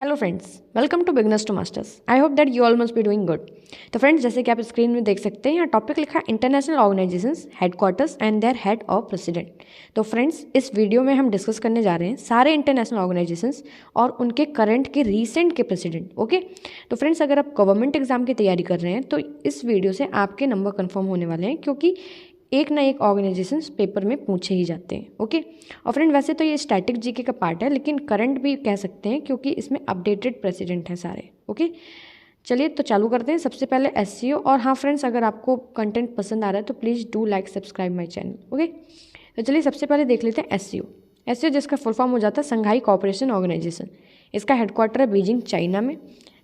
Hello friends, welcome to beginners to masters. I hope that you all must be doing good. तो friends, जैसे कि आप screen में देख सकते हैं, यहाँ टॉपिक लिखा है international organisations headquarters and their head of president. तो फ्रेंड्स, इस वीडियो में हम डिस्कस करने जा रहे हैं सारे इंटरनेशनल ऑर्गेनाइजेशंस और उनके करंट के रीसेंट के प्रेसिडेंट। ओके, तो फ्रेंड्स, अगर आप गवर्नमेंट एग्जाम की तैयारी कर रहे हैं तो इस वीडियो से आपके नंबर कन्फर्म होने वाले हैं, क्योंकि एक ना एक ऑर्गेनाइजेशंस पेपर में पूछे ही जाते हैं। ओके, और फ्रेंड वैसे तो ये स्टैटिक जीके का पार्ट है, लेकिन करंट भी कह सकते हैं क्योंकि इसमें अपडेटेड प्रेसिडेंट हैं सारे। ओके, चलिए तो चालू करते हैं। सबसे पहले एससीओ। और हाँ फ्रेंड्स, अगर आपको कंटेंट पसंद आ रहा है तो please do like subscribe my channel. Okay, तो चलिए सबसे पहले देख लेते हैं एससीओ। एससीओ जिसका फुल फॉर्म हो जाता है संघाई कोऑपरेशन ऑर्गेनाइजेशन। इसका हेडक्वार्टर है बीजिंग, चाइना में।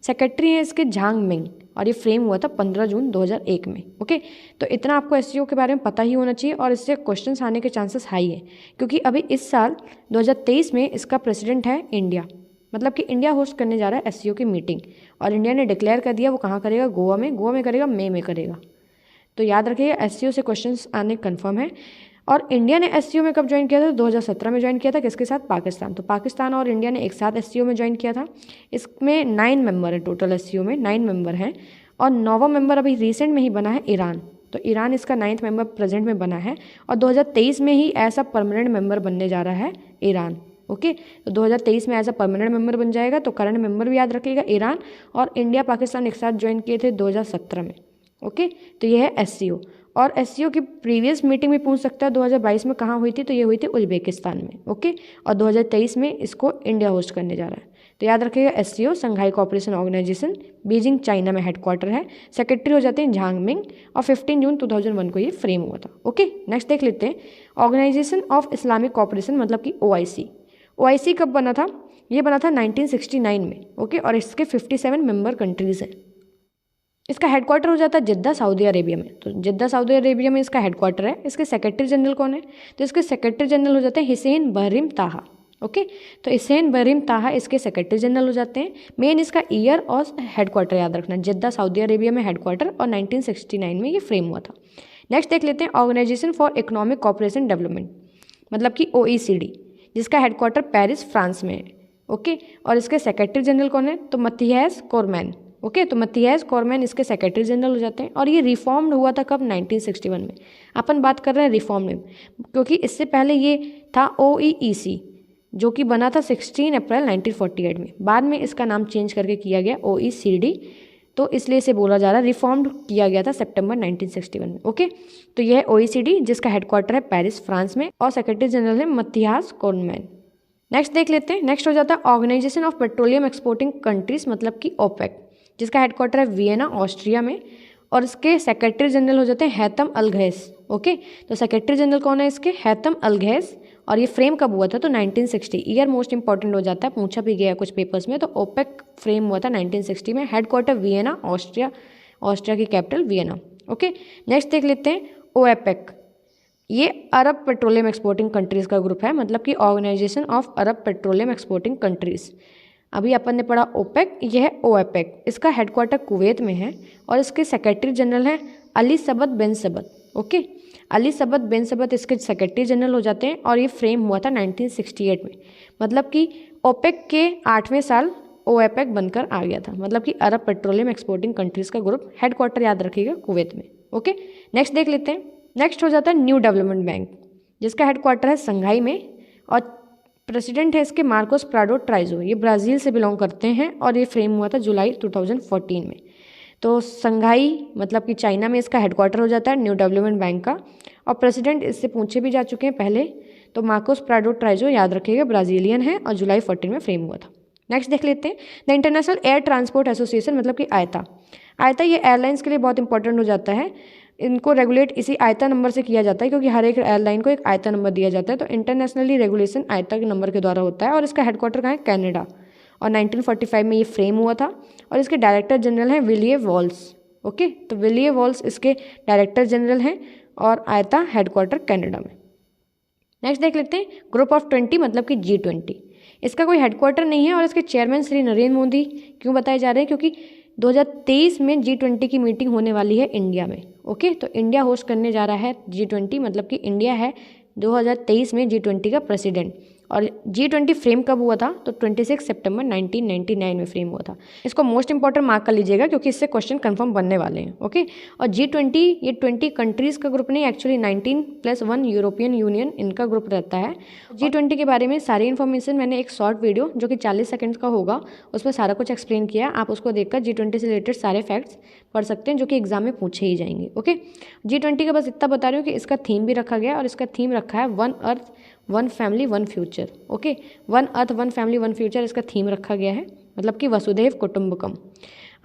सेक्रेटरी है इसके झांग मिंग, और ये फ्रेम हुआ था 15 जून 2001 में। ओके, तो इतना आपको एससीओ के बारे में पता ही होना चाहिए, और इससे क्वेश्चंस आने के चांसेस हाई है, क्योंकि अभी इस साल 2023 में इसका प्रेसिडेंट है इंडिया। मतलब कि इंडिया होस्ट करने जा रहा है एससीओ की मीटिंग, और इंडिया ने डिक्लेयर कर दिया वो कहाँ करेगा, गोवा में करेगा, मई में करेगा। तो याद रखिएगा एससीओ से क्वेश्चंस आने कन्फर्म है। और इंडिया ने एससीओ में कब ज्वाइन किया था? 2017 में ज्वाइन किया था। किसके साथ? पाकिस्तान। तो पाकिस्तान और इंडिया ने एक साथ एससीओ में ज्वाइन किया था। इसमें 9 मेंबर है टोटल, एससीओ में 9 मेंबर हैं, और 9वां मेंबर अभी रिसेंट में ही बना है ईरान। तो ईरान इसका 9th मेंबर प्रेजेंट में बना है, और 2023 में ही ऐसा परमानेंट मेंबर बनने जा रहा है ईरान। ओके, तो 2023 में ऐसा परमानेंट मेंबर बन जाएगा। तो करंट मेंबर भी याद रखिएगा ईरान, और इंडिया पाकिस्तान एक साथ ज्वाइन किए थे 2017 में। ओके, तो ये है एससीओ। और एससीओ की प्रीवियस मीटिंग भी पूछ सकता है 2022 में कहाँ हुई थी, तो ये हुई थी उज्बेकिस्तान में। ओके, और 2023 में इसको इंडिया होस्ट करने जा रहा है। तो याद रखिएगा एससीओ संघाई कोऑपरेशन ऑर्गेनाइजेशन, बीजिंग चाइना में हेडक्वार्टर है। सेक्रेटरी हो जाते हैं झांग मिंग, और 15 जून 2001 को ये फ्रेम हुआ था। ओके, नेक्स्ट देख लेते हैं ऑर्गेनाइजेशन ऑफ इस्लामिक कोऑपरेशन, मतलब कि ओआईसी। ओआईसी कब बना था? ये बना था 1969 में। ओके, और इसके 57 मेंबर कंट्रीज हैं। इसका हेडक्वार्टर हो जाता है जिद्दा, सऊदी अरेबिया में। तो जिद्दा सऊदी अरेबिया में इसका हेडक्वार्टर है। इसके सेक्रेटरी जनरल कौन है? तो इसके सेक्रेटरी जनरल हो जाते हैं हिसैन बहरीन ताहा। ओके, तो हिसैन बहरीन ताहा इसके सेक्रेटरी जनरल हो जाते हैं। मेन इसका ईयर और हेडक्वार्टर याद रखना, जिद्दा सऊदी अरेबिया में हेडक्वार्टर, और 1969 में ये फ्रेम हुआ था। नेक्स्ट देख लेते हैं organisation for economic cooperation development, मतलब कि ओईसीडी, जिसका हेडक्वार्टर पेरिस, फ्रांस में है। ओके, और इसके सेक्रेटरी जनरल कौन है? तो मथियास कोरमैन। ओके, तो मथियास कोरमैन इसके सेक्रेटरी जनरल हो जाते हैं। और ये रिफॉर्म्ड हुआ था कब? 1961 में। अपन बात कर रहे हैं रिफॉर्म में, क्योंकि इससे पहले ये था ओईईसी, जो कि बना था 16 अप्रैल 1948 में। बाद में इसका नाम चेंज करके किया गया ओईसीडी, तो इसलिए इसे बोला जा रहा है रिफॉर्म्ड किया गया था सितंबर 1961 में। ओके, तो यह है ओईसीडी, जिसका हेडक्वार्टर है पेरिस, फ्रांस में, और सेक्रेटरी जनरल है मथियास कोरमैन। नेक्स्ट देख लेते हैं। नेक्स्ट हो जाता है organisation of petroleum exporting countries, मतलब कि ओपेक, जिसका हेडक्वार्टर है वियना, ऑस्ट्रिया में, और इसके सेक्रेटरी जनरल हो जाते हैं हैतम अलघैस। ओके, तो सेक्रेटरी जनरल कौन है इसके? हैतम अलघैस। और ये फ्रेम कब हुआ था? तो 1960। ईयर मोस्ट इंपॉर्टेंट हो जाता है, पूछा भी गया कुछ पेपर्स में। तो ओपेक फ्रेम हुआ था 1960 में। हेडक्वार्टर वियना, ऑस्ट्रिया, ऑस्ट्रिया की कैपिटल वियना। ओके, नेक्स्ट देख लेते हैं ओएपेक। ये अरब पेट्रोलियम एक्सपोर्टिंग कंट्रीज का ग्रुप है, मतलब कि organisation of Arab petroleum exporting countries. अभी अपन ने पढ़ा ओपेक, यह है ओएपेक। इसका हेडक्वार्टर कुवैत में है, और इसके सेक्रेटरी जनरल हैं अली सबत बिन सबत। ओके, अली सबत बिन सबत इसके सेक्रेटरी जनरल हो जाते हैं, और ये फ्रेम हुआ था 1968 में। मतलब कि ओपेक के 8वें साल ओएपेक बनकर आ गया था, मतलब कि अरब पेट्रोलियम एक्सपोर्टिंग कंट्रीज का ग्रुप। हेडक्वार्टर याद रखिएगा कुवैत में। ओके, नेक्स्ट देख लेते हैं। नेक्स्ट हो जाता है न्यू डेवलपमेंट बैंक, जिसका हेडक्वार्टर है संघाई में, और प्रेसिडेंट है इसके मार्कोस प्राडो ट्राइजो। ये ब्राज़ील से बिलोंग करते हैं, और ये फ्रेम हुआ था जुलाई 2014 में। तो संघाई मतलब कि चाइना में इसका हेडक्वार्टर हो जाता है न्यू डेवलपमेंट बैंक का, और प्रेसिडेंट इससे पूछे भी जा चुके हैं पहले। तो मार्कोस प्राडो ट्राइजो याद रखिएगा, ब्राज़ीलियन है, और जुलाई 14 में फ्रेम हुआ था। नेक्स्ट देख लेते हैं the international air transport association, मतलब कि आयता। आयता ये एयरलाइंस के लिए बहुत इंपॉर्टेंट हो जाता है। इनको रेगुलेट इसी आयता नंबर से किया जाता है, क्योंकि हर एक एयरलाइन को एक आयता नंबर दिया जाता है। तो इंटरनेशनली रेगुलेशन आयता के नंबर के द्वारा होता है, और इसका हेडक्वार्टर कहाँ है? कनाडा, और 1945 में ये फ्रेम हुआ था। और इसके डायरेक्टर जनरल हैं विलिये वॉल्स। ओके, तो विलिये वॉल्स इसके डायरेक्टर जनरल हैं, और आयता हेडक्वार्टर कनाडा में। नेक्स्ट देख लेते हैं ग्रुप ऑफ 20, मतलब कि G20। इसका कोई हेडक्वार्टर नहीं है, और इसके चेयरमैन श्री नरेंद्र मोदी क्यों बताए जा रहे हैं? क्योंकि 2023 में G20 की मीटिंग होने वाली है इंडिया में। ओके, तो इंडिया होस्ट करने जा रहा है G20, मतलब कि इंडिया है 2023 में G20 का प्रेसिडेंट। और G20 फ्रेम कब हुआ था? तो 26 सितंबर 1999 में फ्रेम हुआ था। इसको मोस्ट इंपॉर्टेंट मार्क कर लीजिएगा क्योंकि इससे क्वेश्चन कंफर्म बनने वाले हैं। ओके, और G20 ये 20 कंट्रीज़ का ग्रुप नहीं, एक्चुअली 19+1 यूरोपियन यूनियन इनका ग्रुप रहता है। G20 के बारे में सारी इन्फॉर्मेशन मैंने एक शॉर्ट वीडियो जो कि 40 सेकेंड्स का होगा उसमें सारा कुछ एक्सप्लेन किया। आप उसको देखकर G20 से रिलेटेड सारे फैक्ट्स पढ़ सकते हैं जो कि एग्जाम में पूछे ही जाएंगे। ओके, G20 का बस इतना बता रही हूँ कि इसका थीम भी रखा गया है और इसका थीम रखा है one earth one family one future. Okay, one earth one family one future इसका थीम रखा गया है, मतलब कि वसुधैव कुटुंबकम।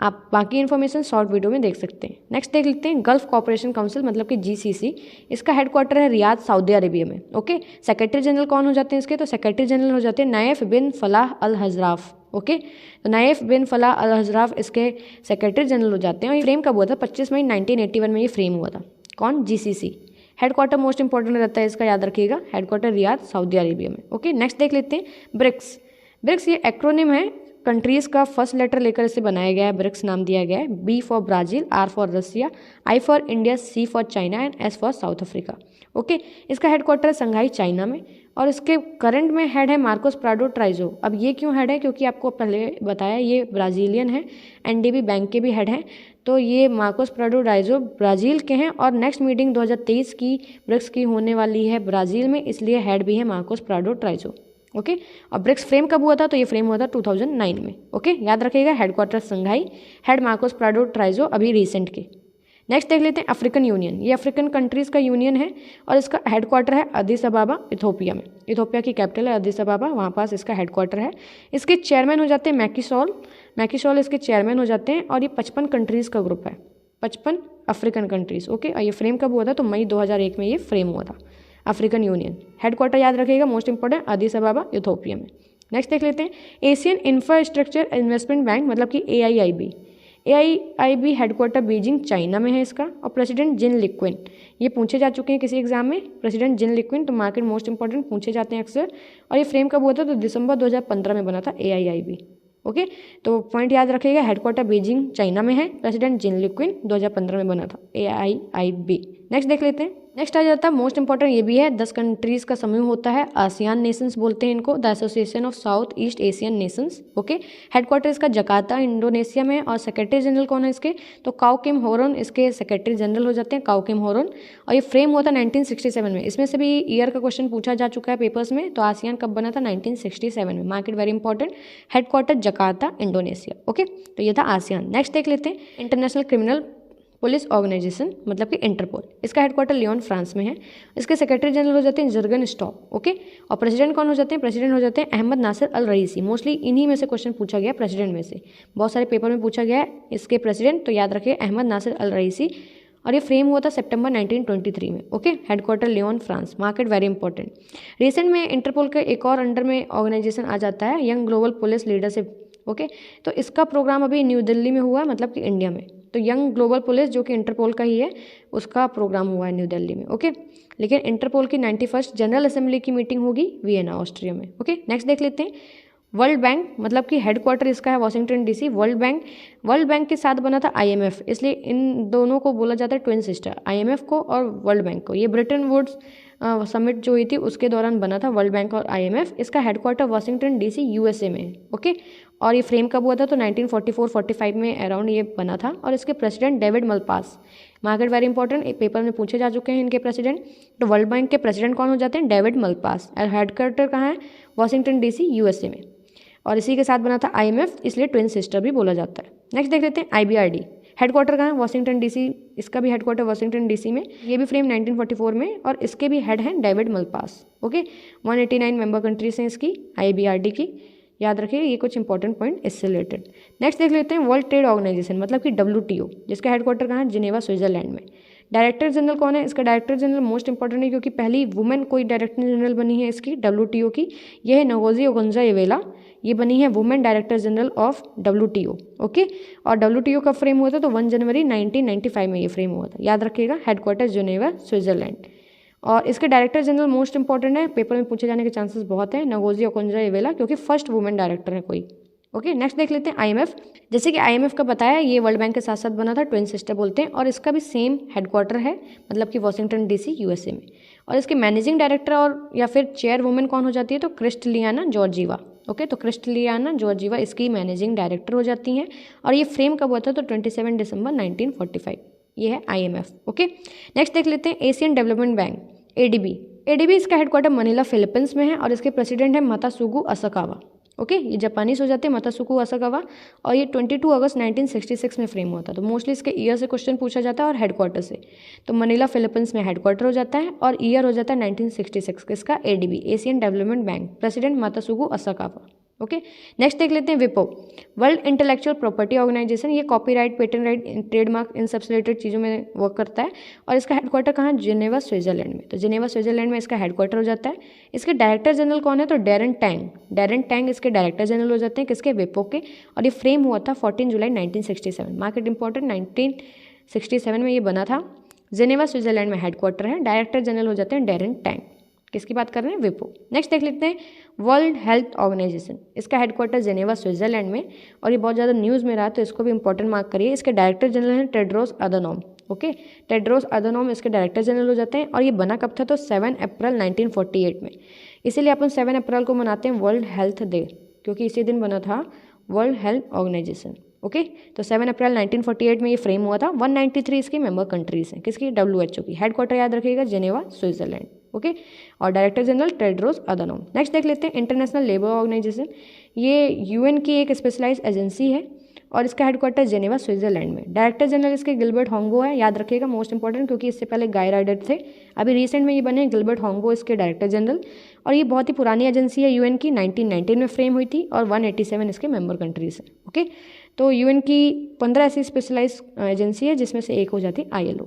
आप बाकी इन्फॉर्मेशन शॉर्ट वीडियो में देख सकते हैं। नेक्स्ट देख लेते हैं गल्फ कॉपरेशन काउंसिल मतलब कि GCC। इसका हेडक्वार्टर है रियाद, सऊदी अरेबिया में। ओके, सेक्रेटरी जनरल कौन हो जाते हैं इसके? तो सेक्रेटरी जनरल हो जाते हैं नायफ बिन फलाह अल हजराफ। ओके, तो नायफ बिन फलाह अल हजराफ इसके सेक्रेटरी जनरल हो जाते हैं। और ये फ्रेम कब हुआ था? 25 मई 1981 में ये फ्रेम हुआ था। कौन? GCC। हेडक्वार्टर मोस्ट इंपॉर्टेंट रहता है इसका, याद रखिएगा, हेडक्वार्टर रियाद, सऊदी अरेबिया में। ओके, नेक्स्ट देख लेते हैं ब्रिक्स। ब्रिक्स ये एक्रोनिम है, कंट्रीज़ का फर्स्ट लेटर लेकर इसे बनाया गया है, ब्रिक्स नाम दिया गया है। B for Brazil, R for Russia, I for India, C for China and S for South Africa. Okay, इसका हेडक्वार्टर है संघाई, चाइना में। और इसके करंट में हेड है मार्कोस प्राडो ट्राइजो। अब ये क्यों हेड है? क्योंकि आपको पहले बताया ये ब्राज़ीलियन है, NDB बैंक के भी हेड हैं, तो ये मार्कोस प्राडो ट्राइजो ब्राज़ील के हैं। और नेक्स्ट मीटिंग 2023 की ब्रिक्स की होने वाली है ब्राज़ील में, इसलिए हेड भी है मार्कोस प्राडो ट्राइजो। ओके, और ब्रिक्स फ्रेम कब हुआ था? तो ये फ्रेम हुआ था 2009 में। ओके, याद रखिएगा, हेडक्वार्टर संघाई, हेड मार्कोस प्राडो ट्राइजो, अभी रिसेंट के। नेक्स्ट देख लेते हैं अफ्रीकन यूनियन। ये अफ्रीकन कंट्रीज़ का यूनियन है और इसका हेडक्वार्टर है अदिस अबाबा, इथोपिया में। इथोपिया की कैपिटल है अदिस अबाबा, वहाँ पास इसका हेडक्वार्टर है। इसके चेयरमैन हो जाते हैं मैकी सॉल इसके चेयरमैन हो जाते हैं। और ये 55 कंट्रीज़ का ग्रुप है, 55 अफ्रीकन कंट्रीज़। ओके, और ये फ्रेम कब हुआ था? तो मई 2001 में ये फ्रेम हुआ था। अफ्रीकन यूनियन हेडक्वार्टर याद रखिएगा, मोस्ट इंपॉर्टेंट, अदिस अबाबा, इथोपिया में। नेक्स्ट देख लेते हैं एशियन इंफ्रास्ट्रक्चर इन्वेस्टमेंट बैंक मतलब कि AIIB हेडक्वार्टर बीजिंग, चाइना में है इसका। और प्रेसिडेंट जिन लिक्विन, ये पूछे जा चुके हैं किसी एग्जाम में, प्रेसिडेंट जिन लिक्विन, तो मार्केट मोस्ट इंपॉर्टेंट पूछे जाते हैं अक्सर। और ये फ्रेम कब हुआ था? तो दिसंबर 2015 में बना था AIIB। ओके, तो पॉइंट याद रखिएगा, हेडक्वार्टर बीजिंग, चाइना में है, प्रेसिडेंट जिन लिक्विन 2015 में बना था AIIB। नेक्स्ट देख लेते हैं। नेक्स्ट आ जाता है मोस्ट इंपॉर्टेंट, ये भी है 10 कंट्रीज़ का समूह होता है, आसियान नेशंस बोलते हैं इनको, the association of south east Asian Nations. Okay, headquarter इसका जकार्ता, इंडोनेशिया में। और सेक्रेटरी जनरल कौन है इसके? तो काओ किम होरोन इसके सेक्रेटरी जनरल हो जाते हैं, काओ किम होरोन। और ये फ्रेम हुआ था 1967 में। इसमें से भी ईयर का क्वेश्चन पूछा जा चुका है पेपर्स में। तो आसियान कब बना था? 1967 में। Market very important, headquarter Jakarta, Indonesia. Okay, तो ये था आसियान। नेक्स्ट देख लेते हैं इंटरनेशनल क्रिमिनल पुलिस ऑर्गेनाइजेशन मतलब कि इंटरपोल। इसका हेडक्वार्टर लियोन, फ्रांस में है। इसके सेक्रेटरी जनरल हो जाते हैं जर्गन स्टॉप। ओके, और प्रेसिडेंट कौन हो जाते हैं? प्रेसिडेंट हो जाते हैं अहमद नासिर अल रईसी। मोस्टली इन्हीं में से क्वेश्चन पूछा गया, प्रेसिडेंट में से बहुत सारे पेपर में पूछा गया है इसके प्रेसिडेंट, तो याद रखिए अहमद नासिर अल रईसी। और ये फ्रेम हुआ था सितंबर 1923 में। Okay, headquarter Lyon, France. Market very important. Recent में इंटरपोल के एक और अंडर में ऑर्गेनाइजेशन आ जाता है, young global police leadership. Okay, तो इसका प्रोग्राम अभी न्यू दिल्ली में हुआ, मतलब कि इंडिया में। तो यंग ग्लोबल पुलिस जो कि इंटरपोल का ही है, उसका प्रोग्राम हुआ है न्यू दिल्ली में। ओके, लेकिन इंटरपोल की 91st जनरल असेंबली की मीटिंग होगी वियना, ऑस्ट्रिया में। ओके, नेक्स्ट देख लेते हैं वर्ल्ड बैंक मतलब कि हेडक्वार्टर इसका है वॉशिंगटन DC। वर्ल्ड बैंक के साथ बना था IMF, इसलिए इन दोनों को बोला जाता है ट्विन सिस्टर, IMF को और वर्ल्ड बैंक को। ये ब्रिटेन वुड्स समिट जो हुई थी उसके दौरान बना था वर्ल्ड बैंक और IMF। इसका हेडक्वार्टर वॉशिंगटन DC USA में है। ओके, और ये फ्रेम कब हुआ था? तो 1944-45 में अराउंड ये बना था। और इसके president David Malpass. Market very important, एक पेपर में पूछे जा चुके हैं इनके प्रेसिडेंट। तो वर्ल्ड बैंक के प्रेसिडेंट कौन हो जाते हैं? David Malpass. और हेडक्वार्टर कहाँ है? वॉशिंगटन DC USA में। और इसी के साथ बना था IMF, इसलिए ट्विन सिस्टर भी बोला जाता है। नेक्स्ट देख लेते हैं IBRD। हेडक्वार्टर कहाँ है? Washington DC। इसका भी हेडक्वार्टर वॉशिंगटन DC में। ये भी फ्रेम 1944 में। और इसके भी हेड हैं David Malpass. Okay, 189 member countries हैं इसकी IBRD की, याद रखिए, ये कुछ इंपॉर्टेंट पॉइंट इससे रिलेटेड। नेक्स्ट देख लेते हैं वर्ल्ड ट्रेड ऑर्गेनाइजेशन मतलब कि WTO, जिसका हेडक्वार्टर कहाँ है? जिनेवा, स्विट्जरलैंड में। डायरेक्टर जनरल कौन है? इसका डायरेक्टर जनरल मोस्ट इंपॉर्टेंट है क्योंकि पहली वुमेन कोई डायरेक्टर जनरल बनी है इसकी WTO की, यह है नगोजी ओगुंजा-इवेला। ये बनी है women director general of WTO। Okay, और WTO का फ्रेम हुआ था? तो 1 जनवरी 1995 में ये फ्रेम हुआ था, याद रखिएगा। Headquarter Geneva, Switzerland. और इसके डायरेक्टर जनरल मोस्ट इंपॉर्टेंट है, पेपर में पूछे जाने के चांसेस बहुत हैं, नगोजी ओगुंजा-इवेला, क्योंकि फर्स्ट वुमेन डायरेक्टर है कोई। ओके, नेक्स्ट देख लेते हैं आईएमएफ। जैसे कि आईएमएफ का बताया, ये वर्ल्ड बैंक के साथ साथ बना था, ट्विन सिस्टर बोलते हैं, और इसका भी सेम हेडक्वार्टर है, मतलब कि वॉशिंगटन डीसी यूएसए में। और इसके मैनेजिंग डायरेक्टर और या फिर चेयरवुमेन कौन हो जाती है, तो क्रिस्टलियाना जॉर्जीवा। ओके, तो क्रिस्टलियाना जॉर्जीवा इसकी मैनेजिंग डायरेक्टर हो जाती हैं। और ये फ्रेम कब हुआ था, तो 27 दिसंबर 1945। ये है आईएमएफ। ओके, नेक्स्ट देख लेते हैं Asian development bank, ADB. ADB इसका हेडक्वार्टर मनीला फिलीपींस में है और इसके प्रेसिडेंट है मातासुगु असाकावा। ओके, ये जापानीज हो जाते हैं, मातासुगु असाकावा। और ये 22 अगस्त 1966 में फ्रेम हुआ था। तो मोस्टली इसके ईयर से क्वेश्चन पूछा जाता है और हेडक्वार्टर से। तो मनीला फिलीपींस में हेडक्वार्टर हो जाता है और ईयर हो जाता है 1966 किसका, ADB, Asian development bank, president Masatsugu Asakawa. Okay, next देख लेते हैं विपो, वर्ल्ड इंटेलेक्चुअल प्रॉपर्टी ऑर्गेनाइजेशन। ये कॉपीराइट, पेटेंट राइट, ट्रेडमार्क, इन सबसे रिलेटेड चीज़ों में वर्क करता है। और इसका हेडक्वार्टर कहाँ है, जिनेवा स्विट्जरलैंड में। तो जिनेवा स्विट्जरलैंड में इसका हेडक्वार्टर हो जाता है। इसके डायरेक्टर जनरल कौन है, तो डैरेन टैंग। डैरेन टैंग इसके डायरेक्टर जनरल हो जाते हैं किसके, विपो के। और ये फ्रेम हुआ था 14 जुलाई 1967। मार्केट इंपॉर्टेंट, 1967 में ये बना था। जिनेवा स्विट्जरलैंड में हेडक्वार्टर है। डायरेक्टर जनरल हो जाते हैं डैरेन टैंग। किसकी बात कर रहे हैं, विपो। नेक्स्ट देख लेते हैं वर्ल्ड हेल्थ ऑर्गेनाइजेशन। इसका हेडक्वार्टर जेनेवा स्विट्जरलैंड में, और ये बहुत ज़्यादा न्यूज़ में रहा, तो इसको भी इंपॉर्टेंट मार्क करिए। इसके डायरेक्टर जनरल हैं Tedros Adhanom. Okay, Tedros Adhanom इसके डायरेक्टर जनरल हो जाते हैं। और ये बना कब था, तो 7 अप्रैल 1948 में। इसीलिए अपन 7 अप्रैल को मनाते हैं वर्ल्ड हेल्थ डे, क्योंकि इसी दिन बना था वर्ल्ड हेल्थ ऑर्गेनाइजेशन। ओके, तो 7 अप्रैल 1948 में ये फ्रेम हुआ था। 193 इसकी मेंबर कंट्रीज हैं, किसकी, WHO की। हेडक्वार्टर याद रखिएगा, जेनेवा स्विट्जरलैंड। ओके, और director general Tedros Adhanom. Next देख लेते हैं इंटरनेशनल लेबर ऑर्गेनाइजेशन। ये यूएन की एक स्पेशलाइज्ड एजेंसी है और इसका हेडक्वार्टर जेनेवा स्विट्जरलैंड में। डायरेक्टर जनरल इसके गिलबर्ट होंगो है, याद रखिएगा, मोस्ट इंपॉर्टेंट, क्योंकि इससे पहले गाय राइडर थे। अभी रिसेंट में ये बने गिलबर्ट होंगो इसके डायरेक्टर जनरल। और ये बहुत ही पुरानी एजेंसी है यूएन की, 1919 में फ्रेम हुई थी और 187 इसके मेंबर कंट्रीज हैं। ओके, तो यूएन की 15 ऐसी स्पेशलाइज एजेंसी है जिसमें से एक हो जाती है ILO।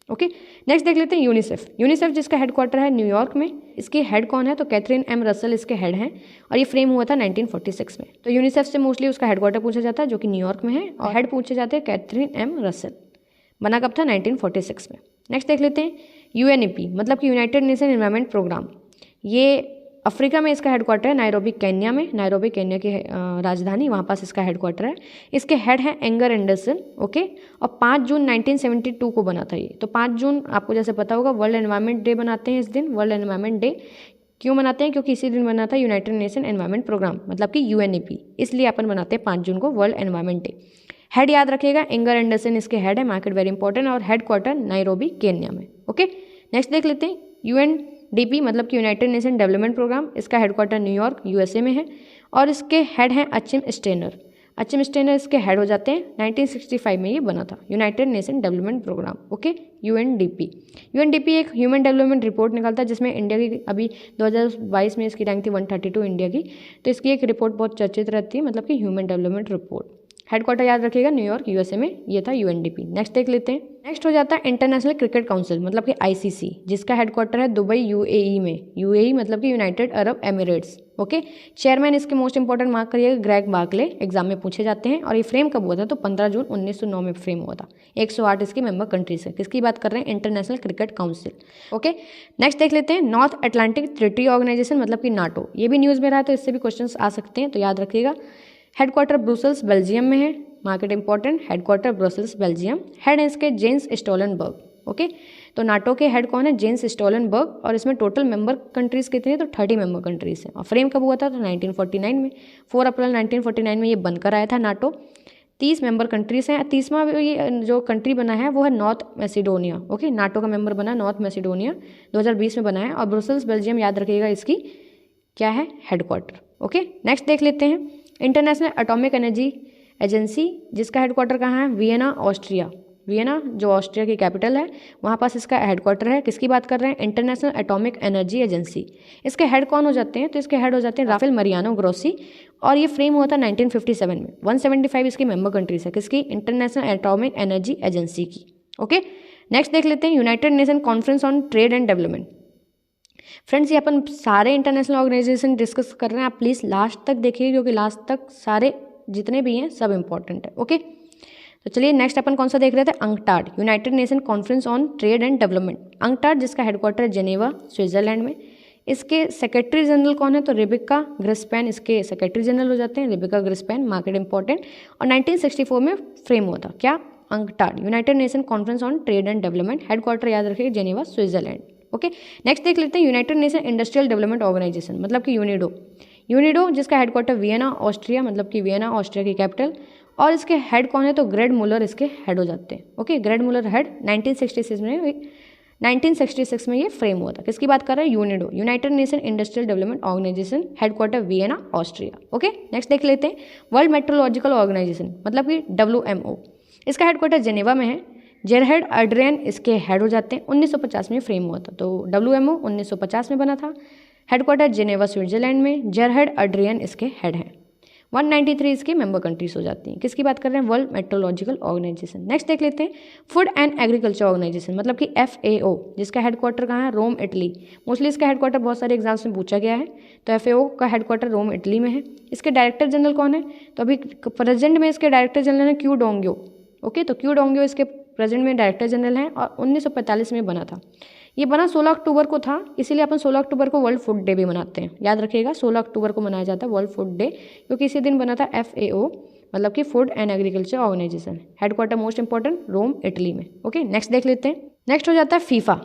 ओके, नेक्स्ट देख लेते हैं यूनिसेफ। यूनिसेफ जिसका हेडक्वार्टर है न्यूयॉर्क में। इसके हेड कौन है, तो कैथरीन M रसल इसके हेड हैं। और ये फ्रेम हुआ था 1946 में। तो यूनिसेफ से मोस्टली उसका हेडक्वार्टर पूछा जाता है, जो कि न्यूयॉर्क में है, और हेड पूछे जाते हैं कैथरीन M रसल। बना कब था, 1946 में। नेक्स्ट देख लेते हैं UNEP, मतलब कि यूनाइटेड नेशन एनवायरनमेंट प्रोग्राम। ये अफ्रीका में इसका हेडक्वार्टर है, नायरोबी केन्या में। नायरोबी केन्या की राजधानी, वहाँ पास इसका हेडक्वार्टर है। इसके हेड है एंगर एंडरसन। ओके, और 5 जून 1972 को बना था ये। तो 5 जून आपको जैसे पता होगा वर्ल्ड एनवायरनमेंट डे बनाते हैं इस दिन। वर्ल्ड एनवायरनमेंट डे क्यों मनाते हैं, क्योंकि इसी दिन बना था यूनाइटेड नेशन एनवायरनमेंट प्रोग्राम, मतलब कि UNEP। इसलिए अपन बनाते हैं 5 जून को वर्ल्ड एनवायरनमेंट डे। हेड याद रखिएगा, एंगर एंडरसन इसके हेड है, मार्केट वेरी इंपॉर्टेंट, और हेडक्वार्टर नायरोबी केन्या में। ओके, नेक्स्ट देख लेते हैं UNDP, मतलब कि यूनाइटेड नेशन डेवलपमेंट प्रोग्राम। इसका हेडक्वार्टर न्यूयॉर्क USA में है और इसके हेड हैं अचिम स्टेनर। अचिम स्टेनर इसके हेड हो जाते हैं। 1965 में ये बना था, United Nation development programme. Okay, UNDP एक ह्यूमन डेवलपमेंट रिपोर्ट निकालता है, जिसमें इंडिया की अभी 2022 में इसकी रैंक थी 132 इंडिया की। तो इसकी एक रिपोर्ट बहुत चर्चित रहती है, मतलब कि ह्यूमन डेवलपमेंट रिपोर्ट। हेडक्वार्टर याद रखिएगा, न्यूयॉर्क USA में ये था UNDP। नेक्स्ट देख लेते हैं। नेक्स्ट हो जाता है इंटरनेशनल क्रिकेट काउंसिल, मतलब कि ICC, जिसका हेडक्वार्टर है दुबई UAE में। UAE मतलब कि United Arab Emirates. Okay, chairman इसके मोस्ट इंपॉर्टेंट मार्क करिएगा, ग्रेग बार्कले। एग्जाम में पूछे जाते हैं। और ये फ्रेम कब हुआ था, तो 15 जून 1909 में फ्रेम हुआ था। 108 इसकी मेंबर कंट्रीज है। किसकी बात कर रहे हैं, international cricket council. Okay, next देख लेते हैं नॉर्थ अटलांटिक ट्रीटी ऑर्गेनाइजेशन, मतलब कि NATO। ये भी न्यूज़ में रहा है, तो इससे भी क्वेश्चन आ सकते हैं, तो याद रखिएगा। हेडक्वार्टर ब्रुसेल्स बेल्जियम में है, market important, headquarter Brussels Belgium. Head है इसके जेंस स्टोलनबर्ग। ओके, तो नाटो के हेड कौन है, जेंस स्टोलनबर्ग। और इसमें टोटल मेंबर कंट्रीज कितनी है, तो 30 मेंबर कंट्रीज हैं। और फ्रेम कब हुआ था, तो 1949 में। 4 अप्रैल 1949 में ये बनकर आया था नाटो। 30 मेंबर कंट्रीज हैं। 30वां ये जो कंट्री बना है वो है नॉर्थ मैसिडोनिया। ओके, नाटो का मेंबर बना नॉर्थ मैसिडोनिया, 2020 में बना है। और ब्रुसेल्स बेल्जियम याद रखिएगा, इसकी क्या है, हेडक्वार्टर। ओके, नेक्स्ट देख लेते हैं इंटरनेशनल एटॉमिक एनर्जी एजेंसी, जिसका हेडक्वार्टर कहाँ है, वियना ऑस्ट्रिया। वियना जो ऑस्ट्रिया की कैपिटल है, वहाँ पास इसका हेडक्वार्टर है। किसकी बात कर रहे हैं, इंटरनेशनल एटॉमिक एनर्जी एजेंसी। इसके हेड कौन हो जाते हैं, तो इसके हेड हो जाते हैं राफेल मरियानो ग्रोसी। और ये फ्रेम हुआ था 1957 में। 175 इसकी मेंबर कंट्रीज है, किसकी, इंटरनेशनल एटॉमिक एनर्जी एजेंसी की। ओके, नेक्स्ट देख लेते हैं United Nation conference on trade and development. Friends, ये अपन सारे इंटरनेशनल ऑर्गेनाइजेशन डिस्कस कर रहे हैं, आप प्लीज़ लास्ट तक देखिए, क्योंकि लास्ट तक सारे जितने भी हैं सब इंपॉर्टेंट है। ओके, तो चलिए नेक्स्ट अपन कौन सा देख रहे थे, UNCTAD, United Nation conference on trade and development. UNCTAD जिसका हेडक्वार्टर है जेनेवा स्विट्जरलैंड में। इसके सेक्रेटरी जनरल कौन है, तो रेबेका ग्रिस्पेन इसके सेक्रेटरी जनरल हो जाते हैं, रेबेका ग्रिस्पेन, मार्केट इंपॉर्टेंट। और 1964 में फ्रेम हुआ था क्या, UNCTAD, United Nation conference on trade and development, headquarter याद रखिए जेनेवा स्विट्जरलैंड। ओके, नेक्स्ट देख लेते हैं United Nation industrial development organisation, मतलब कि यूनिडो। यूनिडो जिसका हेडक्वार्टर वियना ऑस्ट्रिया, मतलब कि वियना ऑस्ट्रिया की कैपिटल, और इसके हेड कौन है, तो ग्रेड मुलर इसके हेड हो जाते हैं। ओके, ग्रेड मुलर हेड 1966 में ये फ्रेम हुआ था। किसकी बात कर रहे हैं, UNIDO, United Nation industrial development organisation, headquarter Vienna Austria. Okay, next देख लेते हैं वर्ल्ड मेट्रोलॉजिकल ऑर्गेनाइजेशन, मतलब कि WMO, इसका हेडक्वार्टर जेनेवा में है, जेरहेड एड्रियन इसके हेड हो जाते हैं। 1950 में फ्रेम हुआ था, तो WMO 1950 में बना था, हेडक्वार्टर जेनेवा स्विट्जरलैंड में, जेरहेड एड्रियन इसके हेड हैं। 193 इसकी मेंबर कंट्रीज हो जाती हैं। किसकी बात कर रहे हैं, वर्ल्ड मेट्रोलॉजिकल ऑर्गेनाइजेशन। नेक्स्ट देख लेते हैं फूड एंड एग्रीकल्चर ऑर्गेनाइजेशन, मतलब कि FAO, जिसका हेडक्वार्टर कहाँ है, रोम इटली। मोस्टली इसका हेडक्वार्टर बहुत सारे एग्जाम्स में पूछा गया है, तो FAO का हेडक्वार्टर रोम इटली में है। इसके डायरेक्टर जनरल कौन है, तो अभी प्रेजेंट में इसके डायरेक्टर जनरल है क्यू डोंग्यो। ओके, तो क्यू डोंग्यो इसके प्रेजेंट में डायरेक्टर जनरल हैं, और 1945 में बना था। ये बना 16 अक्टूबर को था, इसीलिए अपन 16 अक्टूबर को वर्ल्ड फूड डे भी मनाते हैं। याद रखिएगा 16 अक्टूबर को मनाया जाता है वर्ल्ड फूड डे, क्योंकि इसी दिन बना था FAO, मतलब कि food and agriculture organisation, headquarter most important Rome Italy में। ओके, नेक्स्ट देख लेते हैं। नेक्स्ट हो जाता है FIFA,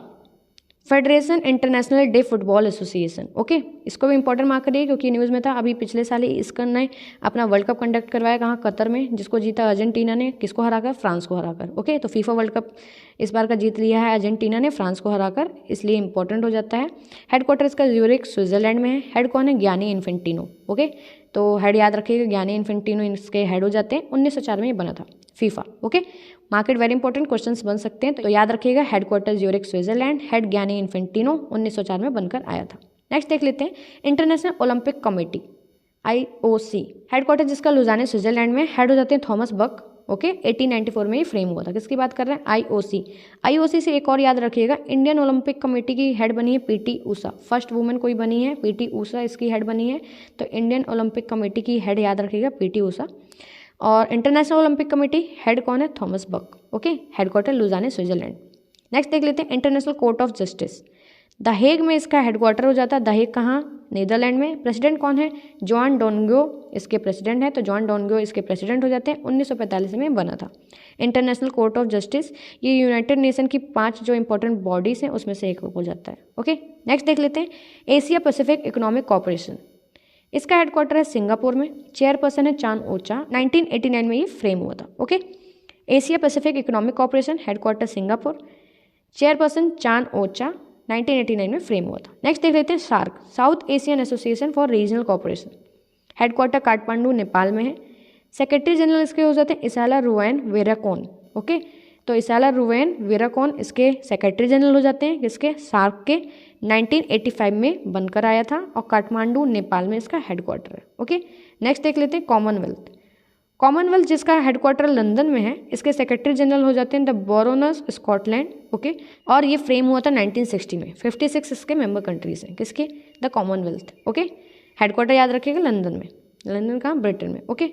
federation internationale de football association. Okay, इसको भी इंपॉर्टेंट मार्क करिए, क्योंकि न्यूज़ में था अभी पिछले साल ही इसका ने अपना वर्ल्ड कप कंडक्ट करवाया, कहाँ, कतर में, जिसको जीता अर्जेंटीना ने, किसको हराकर, फ्रांस को हराकर। ओके, तो फीफा वर्ल्ड कप इस बार का जीत लिया है अर्जेंटीना ने फ्रांस को हराकर, इसलिए इंपॉर्टेंट हो जाता है। हेडक्वार्टर इसका ज्यूरिख स्विट्जरलैंड में है, हेड कौन है, ज्ञानी इन्फेंटिनो। ओके, तो हेड याद रखिएगा, ज्ञानी इन्फेंटिनो इसके हेड हो जाते हैं। 1904 में ये बना था FIFA. Okay, market very important questions बन सकते हैं, तो याद रखिएगा हेडक्वार्टर ज्यूरिख स्विट्जरलैंड, हेड ज्ञानी इन्फेंटिनो, 1904 में बनकर आया था। नेक्स्ट देख लेते हैं international Olympic committee, IOC, headquarter जिसका लुजाने स्विट्जरलैंड में, हेड हो जाते हैं थॉमस बक। ओके, 1894 में ये फ्रेम हुआ था। किसकी बात कर रहे हैं, IOC से एक और याद रखिएगा, इंडियन ओलंपिक कमेटी की हेड बनी है PT ऊषा, फर्स्ट वुमेन कोई बनी है, PT ऊषा इसकी हेड बनी है, तो इंडियन ओलंपिक कमेटी की हेड याद रखिएगा PT ऊषा। और इंटरनेशनल ओलंपिक कमेटी हेड कौन है, Thomas Bach. Okay, headquarter Lausanne Switzerland. Next देख लेते हैं international court of justice, the Hague में इसका हेडक्वार्टर हो जाता है। द हेग कहाँ, नीदरलैंड में। प्रेसिडेंट कौन है, जॉन डोनग्यो इसके प्रेसिडेंट है, तो जॉन डोनग्यो इसके प्रेसिडेंट हो जाते हैं। 1945 में बना था इंटरनेशनल कोर्ट ऑफ जस्टिस। ये यूनाइटेड नेशन की 5 जो इंपॉर्टेंट बॉडीज हैं उसमें से एक हो जाता है। ओके, नेक्स्ट देख लेते हैं एशिया पैसिफिक इकोनॉमिक कॉर्पोरेशन, इसका हेडक्वार्टर है सिंगापुर में, चेयरपर्सन है चान ओचा। 1989 में ये फ्रेम हुआ था। Okay, Asia Pacific economic corporation, headquarter Singapore, chairperson Chan Ocha, 1989 में फ्रेम हुआ था। नेक्स्ट देख लेते हैं SAARC, South Asian association for regional corporation, headquarter Kathmandu Nepal में है। सेक्रेटरी जनरल इसके हो जाते हैं इसाला रुवैन वेराकोन। ओके, तो इसाला रुवैन वेराकोन इसके सेक्रेटरी जनरल हो जाते हैं, किसके, सार्क के। 1985 में बनकर आया था, और काठमांडू नेपाल में इसका हेडक्वार्टर है। ओके, नेक्स्ट देख लेते हैं कॉमनवेल्थ, कॉमनवेल्थ जिसका हेडक्वार्टर लंदन में है, इसके सेक्रेटरी जनरल हो जाते हैं द बोरोनस स्कॉटलैंड। ओके, और ये फ्रेम हुआ था 1960 में। 56 इसके मेंबर कंट्रीज हैं, किसके, द कॉमनवेल्थ। ओके, हेडक्वार्टर याद रखिएगा लंदन में, लंदन कहाँ, ब्रिटेन में। ओके,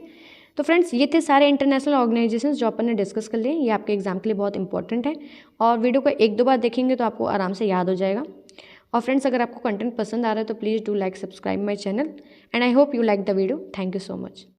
तो फ्रेंड्स ये थे सारे इंटरनेशनल ऑर्गेनाइजेशंस जो अपन ने डिस्कस कर लिए, ये आपके एग्जाम के लिए बहुत इंपॉर्टेंट है, और वीडियो को 1-2 बार देखेंगे तो आपको आराम से याद हो जाएगा। और फ्रेंड्स अगर आपको कंटेंट पसंद आ रहा है तो please do like subscribe my channel, and I hope you like the video. Thank you so much.